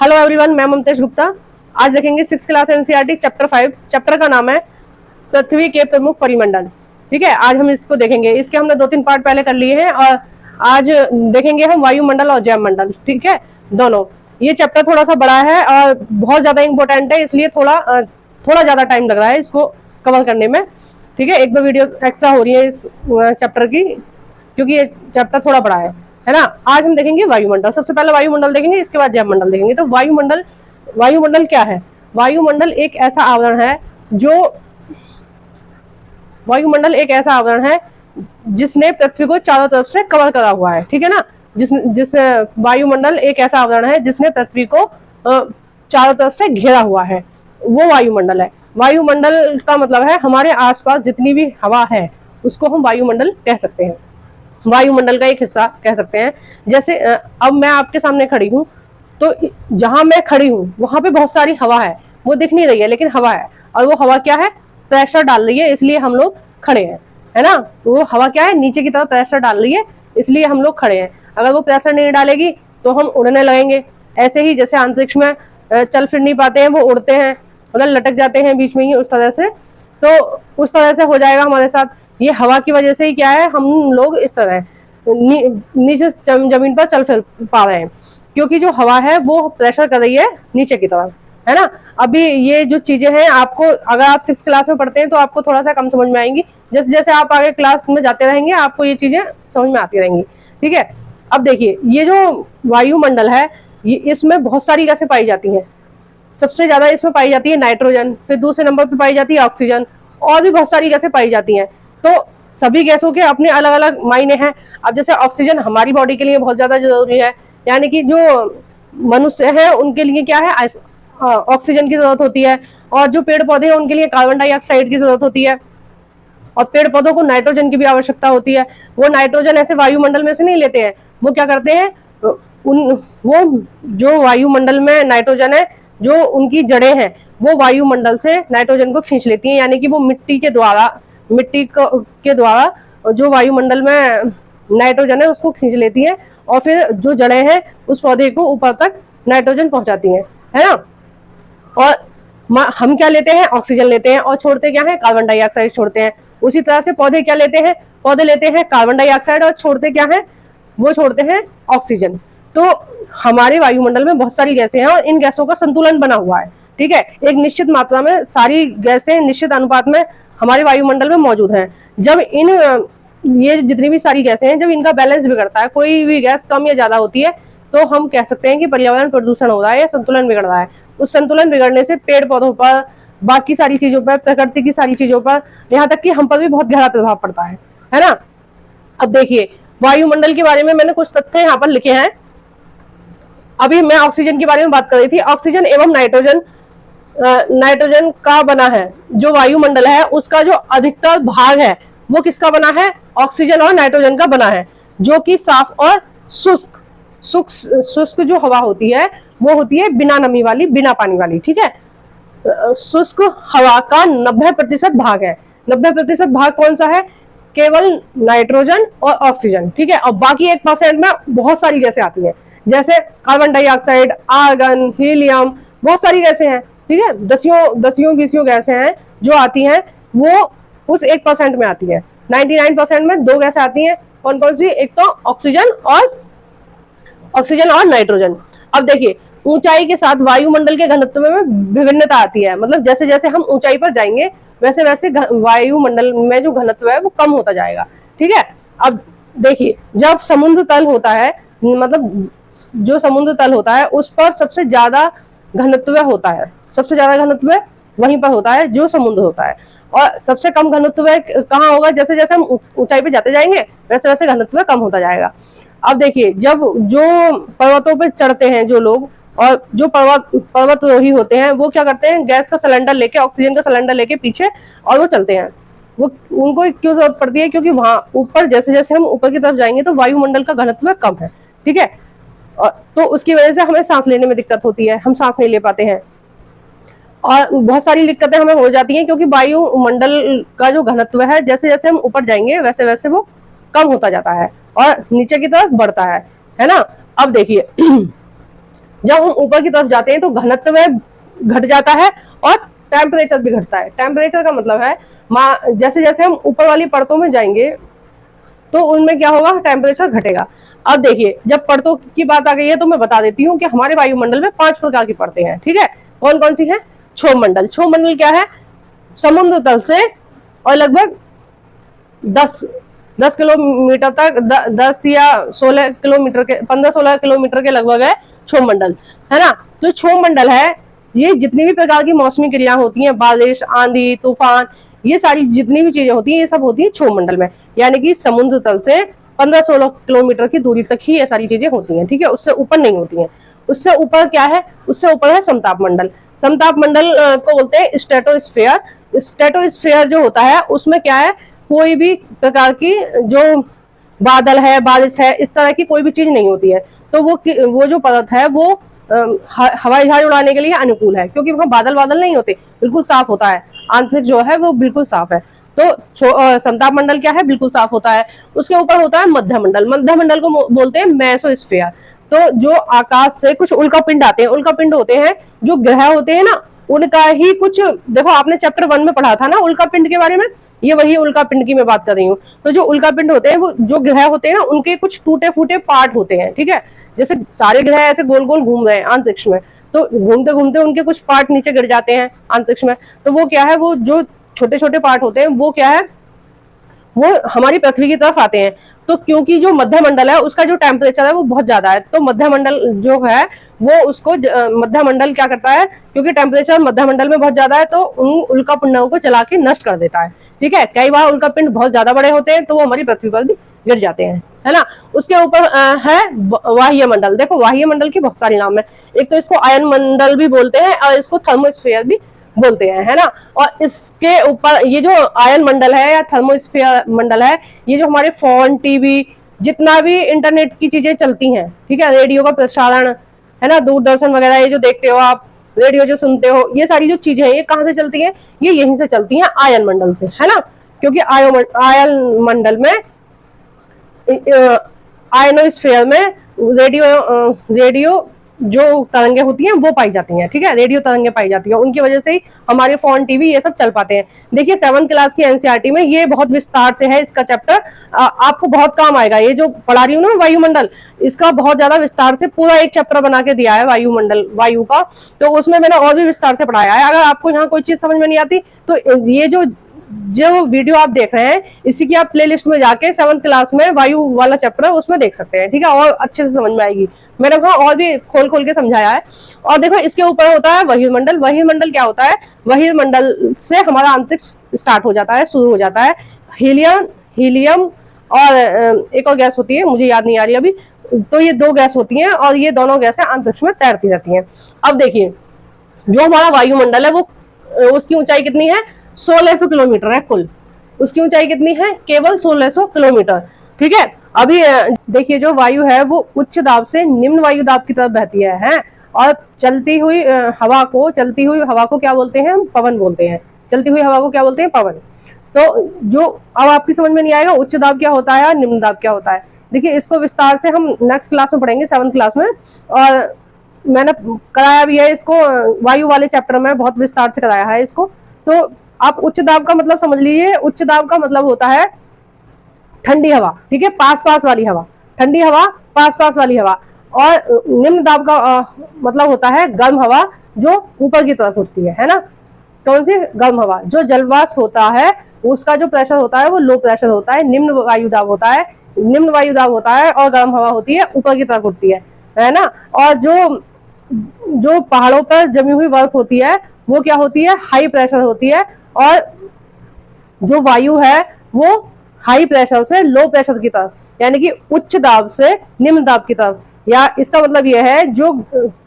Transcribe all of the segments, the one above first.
Hello everyone, मैं ममतेश गुप्ता। आज देखेंगे 6th class NCERT chapter 5। Chapter का नाम है पृथ्वी के प्रमुख परिमंडल। ठीक है, आज हम इसको देखेंगे। इसके हमने 2-3 पार्ट पहले कर लिए हैं और आज देखेंगे हम वायुमंडल और जैवमंडल। ठीक है, दोनों। ये चैप्टर थोड़ा सा बड़ा है और बहुत ज्यादा इंपॉर्टेंट है, इसलिए थोड़ा ज्यादा टाइम लग रहा है इसको कवर करने में। ठीक है, 1-2 वीडियो एक्स्ट्रा हो रही है इस चैप्टर की, क्योंकि ये चैप्टर थोड़ा बड़ा है ना। आज हम देखेंगे वायुमंडल। सबसे पहले वायुमंडल देखेंगे, इसके बाद जैवमंडल देखेंगे। तो वायुमंडल क्या है? वायुमंडल एक ऐसा आवरण है जिसने पृथ्वी को चारों तरफ से कवर करा हुआ है। ठीक है ना, जिस वायुमंडल एक ऐसा आवरण है जिसने पृथ्वी को चारों तरफ से घेरा हुआ है, वो वायुमंडल है। वायुमंडल का मतलब है हमारे आसपास जितनी भी हवा है उसको हम वायुमंडल कह सकते हैं, वायुमंडल का एक हिस्सा कह सकते हैं। जैसे अब मैं आपके सामने खड़ी हूँ, तो जहां मैं खड़ी हूँ वहां पे बहुत सारी हवा है, वो दिख नहीं रही है लेकिन हवा है। और वो हवा क्या है? प्रेशर डाल रही है, इसलिए हम लोग खड़े हैं, है ना। वो हवा क्या है? नीचे की तरफ प्रेशर डाल रही है, इसलिए हम लोग खड़े हैं। अगर वो प्रेशर नहीं डालेगी तो हम उड़ने लगेंगे। ऐसे ही जैसे अंतरिक्ष में चल फिर नहीं पाते हैं, वो उड़ते हैं, मतलब लटक जाते हैं बीच में ही, उस तरह से। तो उस तरह से हो जाएगा हमारे साथ। ये हवा की वजह से ही क्या है, हम लोग इस तरह नीचे जमीन पर चल फिर पा रहे हैं, क्योंकि जो हवा है वो प्रेशर कर रही है नीचे की तरफ, है ना। अभी ये जो चीजें हैं, आपको अगर आप 6th क्लास में पढ़ते हैं तो आपको थोड़ा सा कम समझ में आएंगी। जैसे जैसे आप आगे क्लास में जाते रहेंगे आपको ये चीजें समझ में आती रहेंगी। ठीक है, अब देखिए, ये जो वायुमंडल है, ये इसमें बहुत सारी गैसें पाई जाती हैं। सबसे ज्यादा इसमें पाई जाती है नाइट्रोजन, फिर दूसरे नंबर पर पाई जाती है ऑक्सीजन, और भी बहुत सारी गैसें पाई जाती हैं। तो सभी गैसों के अपने अलग अलग मायने हैं। अब जैसे ऑक्सीजन हमारी बॉडी के लिए बहुत ज्यादा जरूरी है, यानी कि जो मनुष्य है उनके लिए क्या है, ऑक्सीजन की जरूरत होती है। और जो पेड़ पौधे हैं उनके लिए कार्बन डाइऑक्साइड की जरूरत होती है। और पेड़ पौधों को नाइट्रोजन की भी आवश्यकता होती है। वो नाइट्रोजन ऐसे वायुमंडल में से नहीं लेते हैं, वो क्या करते हैं, वो जो वायुमंडल में नाइट्रोजन है, जो उनकी जड़ें हैं, वो वायुमंडल से नाइट्रोजन को खींच लेती हैं। यानी कि वो मिट्टी के द्वारा जो वायुमंडल में नाइट्रोजन है उसको खींच लेती है, और फिर जो जड़ें हैं उस पौधे को ऊपर तक नाइट्रोजन पहुंचाती हैं, है ना। और हम क्या लेते हैं? ऑक्सीजन लेते हैं, और छोड़ते क्या है? कार्बन डाइऑक्साइड छोड़ते हैं। उसी तरह से पौधे क्या लेते हैं? पौधे लेते हैं कार्बन डाइऑक्साइड, और छोड़ते क्या है? वो छोड़ते हैं ऑक्सीजन। तो हमारे वायुमंडल में बहुत सारी गैसें हैं और इन गैसों का संतुलन बना हुआ है। ठीक है, एक निश्चित मात्रा में सारी गैसें निश्चित अनुपात में हमारे वायुमंडल में मौजूद हैं। जब ये जितनी भी सारी गैसें हैं, जब इनका बैलेंस बिगड़ता है, कोई भी गैस कम या ज्यादा होती है, तो हम कह सकते हैं कि पर्यावरण प्रदूषण हो रहा है या संतुलन बिगड़ रहा है। उस संतुलन बिगड़ने से पेड़ पौधों पर, बाकी सारी चीजों पर, प्रकृति की सारी चीजों पर, यहाँ तक कि हम पर भी बहुत गहरा प्रभाव पड़ता है ना। अब देखिए, वायुमंडल के बारे में मैंने कुछ तथ्य यहाँ पर लिखे हैं। अभी मैं ऑक्सीजन के बारे में बात कर रही थी। ऑक्सीजन एवं नाइट्रोजन का बना है जो वायुमंडल है, उसका जो अधिकतर भाग है वो किसका बना है? ऑक्सीजन और नाइट्रोजन का बना है, जो कि साफ और शुष्क जो हवा होती है वो होती है बिना नमी वाली, बिना पानी वाली। ठीक है, शुष्क हवा का 90% भाग है। 90% भाग कौन सा है? केवल नाइट्रोजन और ऑक्सीजन। ठीक है, और बाकी 1% में बहुत सारी गैसें आती हैं, जैसे कार्बन डाइऑक्साइड, आर्गन, हीलियम, बहुत सारी गैसें हैं। ठीक है, दसियों 20 गैसें हैं जो आती हैं, वो उस 1% में आती है। 99% में 2 गैसें आती हैं। कौन कौन सी? एक तो ऑक्सीजन और नाइट्रोजन। अब देखिए, ऊंचाई के साथ वायुमंडल के घनत्व में विभिन्नता आती है। मतलब जैसे जैसे हम ऊंचाई पर जाएंगे वैसे वैसे वायुमंडल में जो घनत्व है वो कम होता जाएगा। ठीक है, अब देखिए, जब समुद्र तल होता है, मतलब जो समुद्र तल होता है उस पर सबसे ज्यादा घनत्व होता है। सबसे ज्यादा घनत्व वहीं पर होता है जो समुद्र होता है, और सबसे कम घनत्व कहाँ होगा? जैसे जैसे हम ऊंचाई पे जाते जाएंगे वैसे वैसे घनत्व कम होता जाएगा। अब देखिए, जब जो पर्वतों पे चढ़ते हैं जो लोग, और जो पर्वतरोही होते हैं, वो क्या करते हैं? गैस का सिलेंडर लेके, ऑक्सीजन का सिलेंडर लेके पीछे, और वो चलते हैं। वो उनको क्यों जरूरत पड़ती है? क्योंकि वहां ऊपर जैसे जैसे हम ऊपर की तरफ जाएंगे तो वायुमंडल का घनत्व कम है। ठीक है, तो उसकी वजह से हमें सांस लेने में दिक्कत होती है, हम सांस नहीं ले पाते हैं, और बहुत सारी दिक्कतें हमें हो जाती हैं, क्योंकि वायुमंडल का जो घनत्व है जैसे जैसे हम ऊपर जाएंगे वैसे वैसे वो कम होता जाता है और नीचे की तरफ बढ़ता है ना। अब देखिए, जब हम ऊपर की तरफ जाते हैं तो घनत्व घट जाता है और टेम्परेचर भी घटता है। टेम्परेचर का मतलब है जैसे जैसे हम ऊपर वाली परतों में जाएंगे तो उनमें क्या होगा, टेम्परेचर घटेगा। अब देखिए, जब परतों की बात आ गई है तो मैं बता देती हूँ कि हमारे वायुमंडल में 5 प्रकार की परतें हैं। ठीक है, कौन कौन सी है? क्षोभ मंडल। क्षोभ मंडल क्या है? समुद्र तल से और लगभग 10 किलोमीटर तक, 10 या 16 किलोमीटर के, 15-16 किलोमीटर के लगभग है क्षोभ मंडल, है ना। तो क्षोभ मंडल है, ये जितनी भी प्रकार की मौसमी क्रिया होती हैं, बारिश, आंधी, तूफान, ये सारी जितनी भी चीजें होती हैं, ये सब होती है क्षोभ मंडल में। यानी कि समुद्र तल से 15-16 किलोमीटर की दूरी तक ही ये सारी चीजें होती हैं। ठीक है, उससे ऊपर नहीं होती हैं। उससे ऊपर क्या है? उससे ऊपर है समताप मंडल। समताप मंडल को बोलते हैं स्ट्रेटोस्फेयर। स्ट्रेटोस्फेयर जो होता है उसमें क्या है, कोई भी प्रकार की जो बादल है, बारिश है, इस तरह की कोई भी चीज नहीं होती है। तो वो जो परत है वो हवाई जहाज उड़ाने के लिए अनुकूल है, क्योंकि वहां बादल बादल नहीं होते, बिल्कुल साफ होता है, आंतरिक जो है वो बिल्कुल साफ है। तो समताप मंडल क्या है? बिल्कुल साफ होता है। उसके ऊपर होता है मध्य मंडल। मध्य मंडल को बोलते हैं मेसोस्फेयर। तो जो आकाश से कुछ उल्कापिंड आते हैं, उल्कापिंड होते हैं जो ग्रह होते हैं ना, उनका ही कुछ, देखो आपने चैप्टर 1 में पढ़ा था ना उल्कापिंड के बारे में, ये वही उल्कापिंड की मैं बात कर रही हूँ। तो जो उल्कापिंड होते हैं वो जो ग्रह होते हैं ना, उनके कुछ टूटे फूटे पार्ट होते हैं। ठीक है, जैसे सारे ग्रह ऐसे गोल गोल घूम रहे हैं अंतरिक्ष में, तो घूमते घूमते उनके कुछ पार्ट नीचे गिर जाते हैं अंतरिक्ष में। तो वो क्या है, वो जो छोटे छोटे पार्ट होते हैं वो क्या है, वो हमारी पृथ्वी की तरफ आते हैं। तो क्योंकि जो मध्य मंडल है उसका जो टेम्परेचर है वो बहुत ज्यादा है, तो मध्य मंडल जो है वो उसको मध्य मंडल क्या करता है, क्योंकि टेम्परेचर मध्य मंडल में बहुत ज्यादा है तो उन उल्कापिंडों को जला के नष्ट कर देता है। ठीक है, कई बार उल्कापिंड बहुत ज्यादा बड़े होते हैं तो वो हमारी पृथ्वी पर भी गिर जाते हैं, है ना। उसके ऊपर है वाह्य मंडल। देखो वाह्य मंडल के बहुत सारे नाम है, एक तो इसको आयन मंडल भी बोलते हैं और इसको थर्मोस्फेयर भी बोलते हैं, है ना। और इसके ऊपर ये जो आयन मंडल है या थर्मोस्फेयर मंडल है, ये जो हमारे फोन, टीवी, जितना भी इंटरनेट की चीजें चलती हैं, ठीक है, रेडियो का प्रसारण, है ना, दूरदर्शन वगैरह, ये जो देखते हो आप, रेडियो जो सुनते हो, ये सारी जो चीजें हैं ये कहाँ से चलती हैं? ये यहीं से चलती हैं, आयन मंडल से, है ना। क्योंकि आयन मंडल में, आयनोस्फेयर में रेडियो जो तरंगे होती हैं वो पाई जाती हैं। ठीक है, रेडियो तरंगे पाई जाती हैं, उनकी वजह से ही हमारे फोन, टीवी ये सब चल पाते हैं। देखिए 7th क्लास की एनसीईआरटी में ये बहुत विस्तार से है इसका चैप्टर, आपको बहुत काम आएगा। ये जो पढ़ा रही हूँ ना वायुमंडल, इसका बहुत ज्यादा विस्तार से पूरा एक चैप्टर बना के दिया है वायुमंडल, वायु का। तो उसमें मैंने और भी विस्तार से पढ़ाया है। अगर आपको यहाँ कोई चीज समझ में नहीं आती तो ये जो वीडियो आप देख रहे हैं इसी की आप प्लेलिस्ट में जाके 7th क्लास में वायु वाला चैप्टर है उसमें देख सकते हैं। ठीक है, और अच्छे से समझ में आएगी, मैंने वहां और भी खोल खोल के समझाया है। और देखो इसके ऊपर होता है वही मंडल। वही मंडल क्या होता है? वही मंडल से हमारा अंतरिक्ष स्टार्ट हो जाता है, शुरू हो जाता है। हीलियम और एक और गैस होती है, मुझे याद नहीं आ रही अभी। तो ये 2 गैस होती हैं और ये दोनों गैसें अंतरिक्ष में तैरती रहती हैं। अब देखिए जो हमारा वायुमंडल है वो उसकी ऊंचाई कितनी है? 1600 किलोमीटर है कुल। उसकी ऊंचाई कितनी है? केवल 1600 किलोमीटर। ठीक है, अभी देखिए जो वायु है वो उच्च दाब से निम्न वायु दाब की तरफ बहती है और चलती हुई हवा को क्या बोलते हैं? हम पवन बोलते हैं। चलती हुई हवा को क्या बोलते हैं? पवन। तो जो अब आपकी समझ में नहीं आएगा उच्च दाब क्या होता है और निम्न दाब क्या होता है। देखिए इसको विस्तार से हम नेक्स्ट क्लास में पढ़ेंगे, 7th क्लास में, और मैंने कराया भी है इसको वायु वाले चैप्टर में, बहुत विस्तार से कराया है इसको। तो आप उच्च दाब का मतलब समझ लीजिए। उच्च दाब का मतलब होता है ठंडी हवा, ठीक है, पास पास वाली हवा, ठंडी हवा, पास पास वाली हवा। और निम्न दाब का मतलब होता है गर्म हवा जो ऊपर की तरफ उठती है ना। कौन सी? गर्म हवा। जो जलवाष्प होता है उसका जो प्रेशर होता है वो लो प्रेशर होता है, निम्न वायुदाब होता है, निम्न वायुदाब होता है। और गर्म हवा होती है ऊपर की तरफ उठती है ना। और जो पहाड़ों पर जमी हुई बर्फ होती है वो क्या होती है? हाई प्रेशर होती है। और जो वायु है वो हाई प्रेशर से लो प्रेशर की तरफ, यानी कि उच्च दाब से निम्न दाब की तरफ, या इसका मतलब यह है जो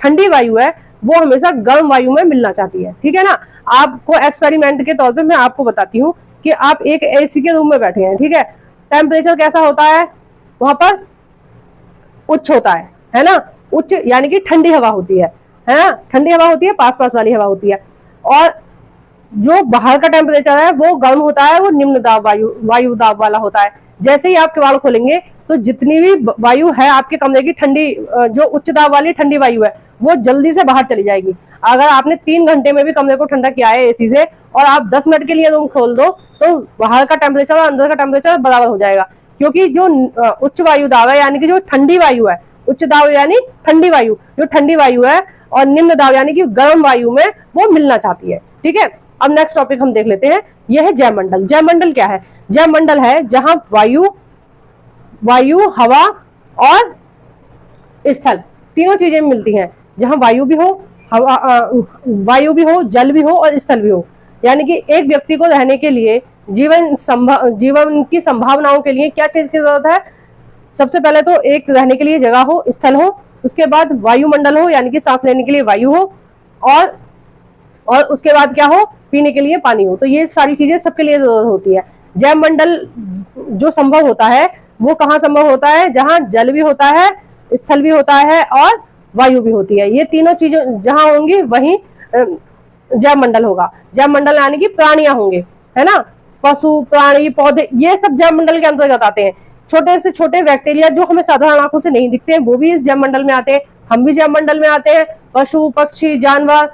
ठंडी वायु है वो हमेशा गर्म वायु में मिलना चाहती है। ठीक है ना। आपको एक्सपेरिमेंट के तौर पे मैं आपको बताती हूँ कि आप एक एसी के रूम में बैठे हैं, ठीक है, टेम्परेचर कैसा होता है वहां पर? उच्च होता है ना। उच्च यानी कि ठंडी हवा होती है ना, ठंडी हवा होती है, पास पास वाली हवा होती है। और जो बाहर का टेम्परेचर है वो गर्म होता है, वो निम्न दाब वायु दाब वाला होता है। जैसे ही आप किवाड़ खोलेंगे तो जितनी भी वायु है आपके कमरे की ठंडी, जो उच्च दाब वाली ठंडी वायु है, वो जल्दी से बाहर चली जाएगी। अगर आपने 3 घंटे में भी कमरे को ठंडा किया है एसी से, और आप 10 मिनट के लिए रूम खोल दो, तो बाहर का टेम्परेचर और अंदर का टेम्परेचर बराबर हो जाएगा। क्योंकि जो उच्च वायु दाब है, यानी कि जो ठंडी वायु है, उच्च दाब यानी ठंडी वायु, जो ठंडी वायु है, और निम्न दाब यानी कि गर्म वायु में वो मिलना चाहती है। ठीक है, अब नेक्स्ट टॉपिक हम देख लेते हैं, यह है जैवमंडल। जैवमंडल क्या है? जैवमंडल है जहां वायु, हवा और स्थल तीनों चीजें मिलती हैं। जहां वायु भी हो, वायु भी हो, जल भी हो और स्थल भी हो। यानी कि एक व्यक्ति को रहने के लिए, जीवन की संभावनाओं के लिए क्या चीज की जरूरत है? सबसे पहले तो एक रहने के लिए जगह हो, स्थल हो, उसके बाद वायुमंडल हो, यानी कि सांस लेने के लिए वायु हो, और उसके बाद क्या हो? पीने के लिए पानी हो। तो ये सारी चीजें सबके लिए जरूरत होती है। जैवमंडल जो संभव होता है वो कहाँ संभव होता है? जहां जल भी होता है, स्थल भी होता है और वायु भी होती है। ये तीनों चीजें जहां होंगी वहीं जैवमंडल होगा। जैवमंडल यानी कि प्राणियां होंगे, है ना, पशु, प्राणी, पौधे, ये सब जैवमंडल के अंतर्गत आते हैं। छोटे से छोटे बैक्टीरिया जो हमें साधारण आंखों से नहीं दिखते हैं, वो भी इस जैवमंडल में आते हैं। हम भी जैवमंडल में आते हैं। पशु, पक्षी, जानवर,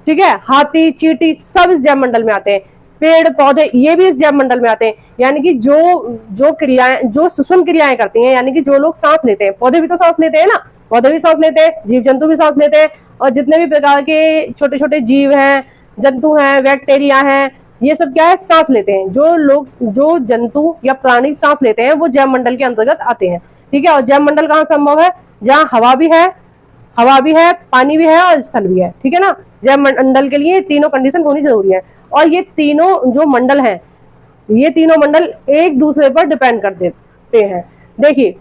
ठीक है, हाथी, चींटी, सब इस जैवमंडल में आते हैं। पेड़ पौधे ये भी इस जैवमंडल में आते हैं। यानी कि जो क्रियाएं, जो श्वसन क्रियाएं करती हैं, यानी कि जो लोग सांस लेते हैं, पौधे भी तो सांस लेते हैं ना, पौधे भी सांस लेते हैं, जीव जंतु भी सांस लेते हैं, और जितने भी प्रकार के छोटे छोटे जीव हैं, जंतु हैं, बैक्टीरिया हैं, ये सब क्या है? सांस लेते हैं। जो जंतु या प्राणी सांस लेते हैं वो जैवमंडल के अंतर्गत आते हैं। ठीक है, और जैवमंडल कहाँ संभव है? जहाँ हवा भी है, पानी भी है और स्थल भी है। ठीक है ना, जैवमंडल के लिए तीनों कंडीशन होनी जरूरी है। और ये तीनों जो मंडल हैं, ये तीनों मंडल एक दूसरे पर डिपेंड कर देते हैं। देखिए,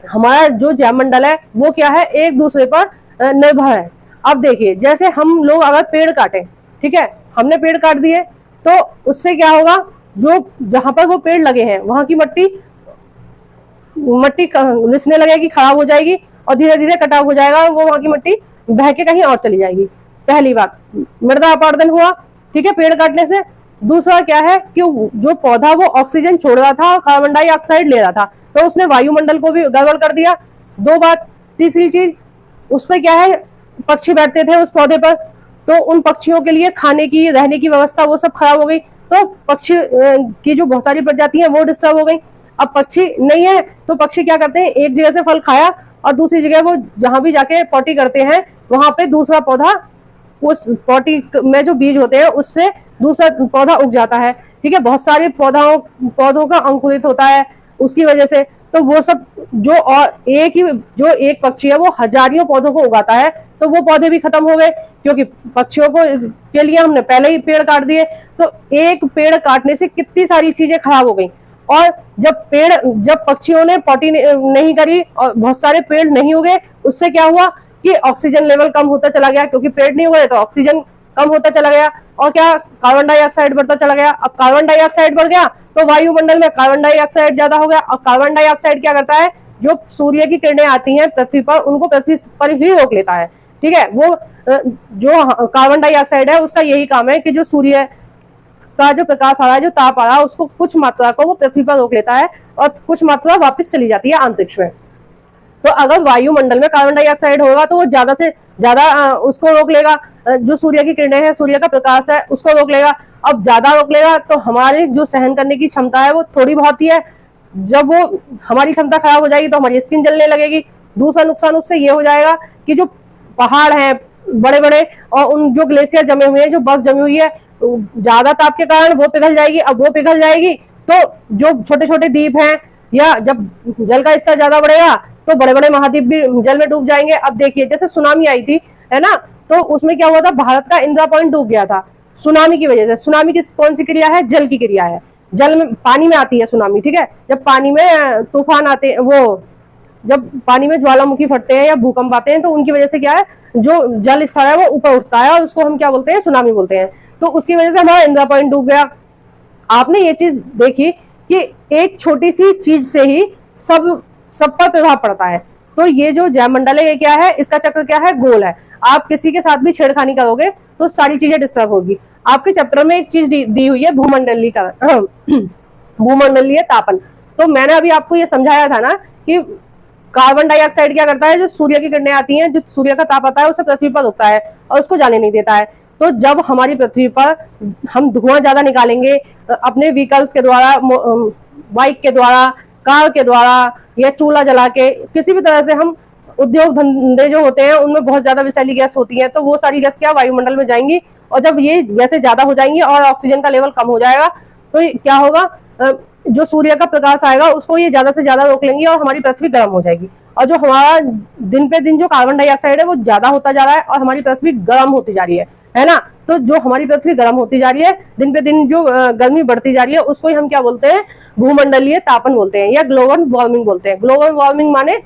हमारा जो जैवमंडल है वो क्या है? एक दूसरे पर निर्भर है। अब देखिए, जैसे हम लोग अगर पेड़ काटें, ठीक है, हमने पेड़ काट दिए, तो उससे क्या होगा? जो जहां पर वो पेड़ लगे हैं वहां की मट्टी लिसने लगेगी, खराब हो जाएगी, और धीरे धीरे कटाव हो जाएगा, और वो वहां की मट्टी बह के कहीं और चली जाएगी। पहली बात, मृदा अपरदन हुआ, ठीक है, पेड़ काटने से। दूसरा क्या है कि जो पौधा वो ऑक्सीजन छोड़ रहा था और कार्बन डाइऑक्साइड ले रहा था, तो उसने वायुमंडल को भी गड़बड़ कर दिया। दो बात। तीसरी चीज, उस पर क्या है? पक्षी बैठते थे उस पौधे पर, तो उन पक्षियों के लिए खाने की, रहने की व्यवस्था वो सब खराब हो गई, तो पक्षी की जो बहुत सारी प्रजाति है वो डिस्टर्ब हो गई। अब पक्षी नहीं है तो पक्षी क्या करते हैं? एक जगह से फल खाया और दूसरी जगह वो जहां भी जाके पॉटी करते हैं वहां पे दूसरा पौधा, उस पॉटी में जो बीज होते हैं उससे दूसरा पौधा उग जाता है। ठीक है, बहुत सारे पौधों का अंकुरित होता है उसकी वजह से। तो वो सब जो एक पक्षी है वो हजारियों पौधों को उगाता है, तो वो पौधे भी खत्म हो गए, क्योंकि पक्षियों को के लिए हमने पहले ही पेड़ काट दिए। तो एक पेड़ काटने से कितनी सारी चीजें खराब हो गई। और जब पक्षियों ने पॉटी नहीं करी और बहुत सारे पेड़ नहीं उगे, उससे क्या हुआ कि ऑक्सीजन लेवल कम होता चला गया, क्योंकि पेड़ नहीं उगे तो ऑक्सीजन कम होता चला गया, और क्या? कार्बन डाइऑक्साइड बढ़ता चला गया। अब कार्बन डाइऑक्साइड बढ़ गया तो वायुमंडल में कार्बन डाइऑक्साइड ज्यादा हो गया, और कार्बन डाइऑक्साइड क्या करता है? जो सूर्य की किरणें आती हैं पृथ्वी पर, उनको पृथ्वी पर ही रोक लेता है। ठीक है, वो जो कार्बन डाइऑक्साइड है उसका यही काम है कि जो सूर्य का जो प्रकाश आ रहा है, जो ताप आ रहा है, उसको कुछ मात्रा को वो पृथ्वी पर रोक लेता है और कुछ मात्रा वापस चली जाती है अंतरिक्ष में। तो अगर वायुमंडल में कार्बन डाइऑक्साइड होगा तो वो ज्यादा से ज्यादा उसको रोक लेगा, जो सूर्य की किरणें हैं, सूर्य का प्रकाश है, उसको रोक लेगा। अब ज्यादा रोक लेगा तो हमारी जो सहन करने की क्षमता है वो थोड़ी बहुत ही है। जब वो हमारी क्षमता खराब हो जाएगी तो हमारी स्किन जलने लगेगी। दूसरा नुकसान उससे ये हो जाएगा कि जो पहाड़ हैं बड़े बड़े, और उन जो ग्लेशियर जमे हुए हैं, जो बर्फ जमी हुई है, ज्यादा ताप के कारण वो पिघल जाएगी। अब वो पिघल जाएगी तो जो छोटे छोटे द्वीप हैं, या जब जल का स्तर ज्यादा बढ़ेगा तो बड़े बड़े महाद्वीप भी जल में डूब जाएंगे। अब देखिए, जैसे सुनामी आई थी, है ना, तो उसमें क्या हुआ था? भारत का इंदिरा पॉइंट डूब गया था सुनामी की वजह से। सुनामी की कौन सी क्रिया है? जल की क्रिया है। जल में, पानी में आती है सुनामी। ठीक है, जब पानी में तूफान आते हैं, वो जब पानी में ज्वालामुखी फटते हैं या भूकंप आते हैं, तो उनकी वजह से क्या है? जो जल स्तर है वो ऊपर उठता है और उसको हम क्या बोलते हैं? सुनामी बोलते हैं। तो उसकी वजह से हमारा इंदिरा पॉइंट डूब गया। आपने ये चीज देखी कि एक छोटी सी चीज से ही सब पर प्रभाव पड़ता है। तो ये जो जैवमंडल है ये क्या है? इसका चक्र क्या है? गोल है। आप किसी के साथ भी छेड़खानी करोगे तो सारी चीजें डिस्टर्ब होगी। आपके चैप्टर में एक चीज दी हुई है, भूमंडलीय तापन। तो मैंने अभी आपको ये समझाया था ना कि कार्बन डाइऑक्साइड क्या करता है, जो सूर्य की किरणें आती हैं, जो सूर्य का ताप आता है उसे पृथ्वी पर रुकता है और उसको जाने नहीं देता है। तो जब हमारी पृथ्वी पर हम धुआं ज्यादा निकालेंगे अपने व्हीकल्स के द्वारा, बाइक के द्वारा, कार के द्वारा या चूल्हा जला के, किसी भी तरह से हम उद्योग धंधे जो होते हैं उनमें बहुत ज्यादा विषैली गैस होती है, तो वो सारी गैस क्या वायुमंडल में जाएंगी, और जब ये गैसें ज्यादा हो जाएंगी और ऑक्सीजन का लेवल कम हो जाएगा तो क्या होगा, जो सूर्य का प्रकाश आएगा उसको ये ज्यादा से ज्यादा रोक लेंगी और हमारी पृथ्वी गर्म हो जाएगी। और जो हमारा दिन पे दिन जो कार्बन डाइऑक्साइड है वो ज्यादा होता जा रहा है और हमारी पृथ्वी गर्म होती जा रही है ना। तो जो हमारी पृथ्वी गर्म होती जा रही है, दिन पे दिन जो गर्मी बढ़ती जा रही है, उसको ही हम क्या बोलते हैं, भूमंडलीय तापन बोलते हैं या ग्लोबल वार्मिंग बोलते हैं। ग्लोबल वार्मिंग माने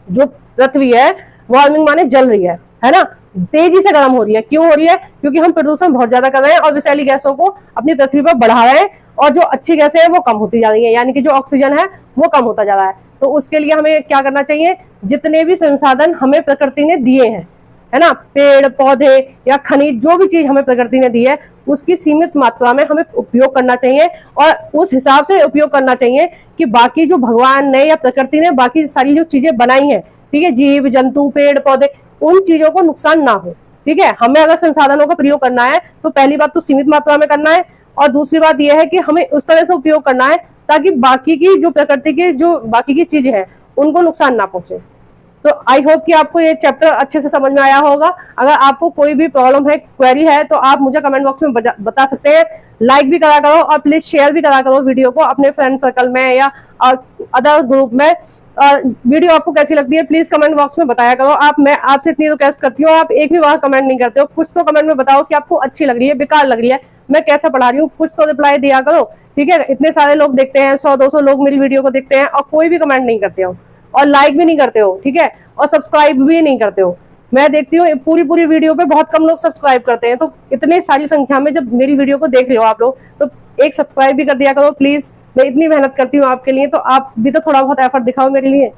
जो पृथ्वी है, वार्मिंग माने जल रही है ना, तेजी से गर्म हो रही है। क्यों हो रही है? क्योंकि हम प्रदूषण बहुत ज्यादा कर रहे हैं और विषैली गैसों को अपनी पृथ्वी पर बढ़ा रहे हैं और जो अच्छी गैसें हैं वो कम होती जा रही है, यानी कि जो ऑक्सीजन है वो कम होता जा रहा है। तो उसके लिए हमें क्या करना चाहिए, जितने भी संसाधन हमें प्रकृति ने दिए हैं, है ना, पेड़ पौधे या खनिज, जो भी चीज हमें प्रकृति ने दी है उसकी सीमित मात्रा में हमें उपयोग करना चाहिए और उस हिसाब से उपयोग करना चाहिए कि बाकी जो भगवान ने या प्रकृति ने बाकी सारी जो चीजें बनाई हैं, ठीक है, जीव जंतु पेड़ पौधे, उन चीजों को नुकसान ना हो। ठीक है, हमें अगर संसाधनों का प्रयोग करना है तो पहली बात तो सीमित मात्रा में करना है और दूसरी बात यह है कि हमें उस तरह से उपयोग करना है ताकि बाकी की जो प्रकृति की जो बाकी की चीजें हैं उनको नुकसान ना पहुंचे। तो आई होप कि आपको ये चैप्टर अच्छे से समझ में आया होगा। अगर आपको कोई भी प्रॉब्लम है, क्वेरी है, तो आप मुझे कमेंट बॉक्स में बता सकते हैं। लाइक भी करा करो और प्लीज शेयर भी करा करो वीडियो को अपने फ्रेंड सर्कल में या अदर ग्रुप में। वीडियो आपको कैसी लगती है प्लीज कमेंट बॉक्स में बताया करो। मैं आपसे इतनी रिक्वेस्ट करती हूँ, आप एक भी बार कमेंट नहीं करते हो, कुछ तो कमेंट में बताओ कि आपको अच्छी लग रही है, बेकार लग रही है, मैं कैसा पढ़ा रही हूँ, कुछ तो रिप्लाई दिया करो। ठीक है, इतने सारे लोग देखते हैं, 100-200 लोग मेरी वीडियो को देखते हैं और कोई भी कमेंट नहीं करते हो और लाइक भी नहीं करते हो, ठीक है, और सब्सक्राइब भी नहीं करते हो। मैं देखती हूँ पूरी वीडियो पे बहुत कम लोग सब्सक्राइब करते हैं, तो इतने सारी संख्या में जब मेरी वीडियो को देख रहे हो आप लोग, तो एक सब्सक्राइब भी कर दिया करो प्लीज। मैं इतनी मेहनत करती हूँ आपके लिए, तो आप भी तो थोड़ा बहुत एफर्ट दिखाओ मेरे लिए।